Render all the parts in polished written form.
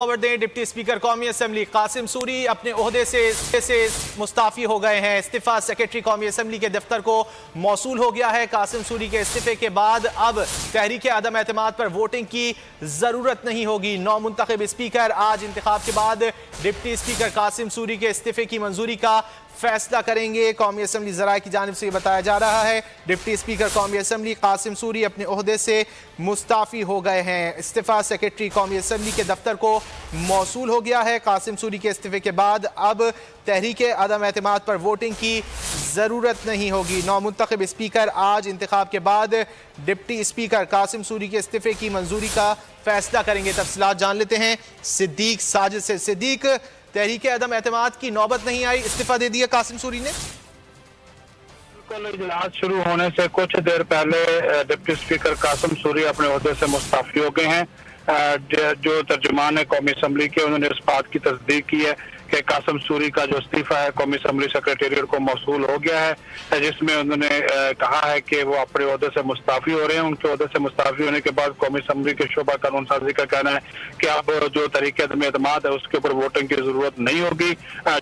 खबर दें, deputy speaker कौमी असम्बली कासिम सूरी अपने ओहदे से मुस्ताफी हो गए हैं। इस्तीफा सेक्रेटरी कौमी असम्बली के दफ्तर को मौसूल हो गया है। कासिम सूरी के इस्तीफे के बाद अब तहरीक अदम एतमाद पर वोटिंग की जरूरत नहीं होगी। नौ मुंतखब स्पीकर आज इंतखाब के बाद डिप्टी स्पीकर कासिम सूरी के इस्तीफे की मंजूरी का फैसला करेंगे। कौमी असम्बली ज़राए की जानिब से बताया जा रहा है डिप्टी स्पीकर कौमी असम्बली कासिम सूरी अपने ओहदे से मुस्ताफी हो गए हैं। इस्तीफा सेक्रेटरी कौमी असम्बली के दफ्तर को मौसूल हो गया है। कासिम सूरी के इस्तीफे के बाद अब तहरीक अदम एतमाद पर वोटिंग की ज़रूरत नहीं होगी। नौ मुंतखब स्पीकर आज इंतखाब के बाद डिप्टी स्पीकर कासिम सूरी के इस्तीफे की मंजूरी का फैसला करेंगे। तफसीलात जान लेते हैं सिद्दीक साजिद से। सिद्दीक, तहरीक अदम एतमाद की नौबत नहीं आई, इस्तीफा दे दिया कासिम सूरी ने? बिल्कुल, इजलास शुरू होने से कुछ देर पहले डिप्टी स्पीकर कासिम सूरी अपने ओहदे से मुस्ताफी हो गए हैं। जो तर्जुमान है कौमी असम्बली के, उन्होंने इस बात की तस्दीक की है कि कासिम सूरी का जो इस्तीफा है कौमी असम्बली सेक्रेटेरिएट को मौसूल हो गया है, जिसमें उन्होंने कहा है कि वो अपने ओहदे से मुस्ताफी हो रहे हैं। उनके ओहदे से मुस्ताफी होने के बाद कौमी असम्बली के शोबा कानून साजी का कहना है कि अब जो तहरीक अदम एतमाद है उसके ऊपर वोटिंग की जरूरत नहीं होगी।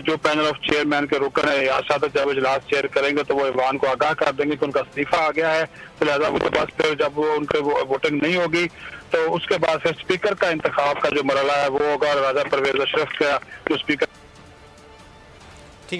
जो पैनल ऑफ चेयरमैन के रुकन है रियासत जब इजलास चेयर करेंगे तो वो ईवान को आगाह कर देंगे कि उनका इस्तीफा आ गया है, तो लिहाजा उनके पास फिर जब वो उनके वोटिंग नहीं होगी तो उसके बाद फिर स्पीकर का इंतखाब का जो मरला है वो होगा। राजा परवेज अशरफ का जो स्पीकर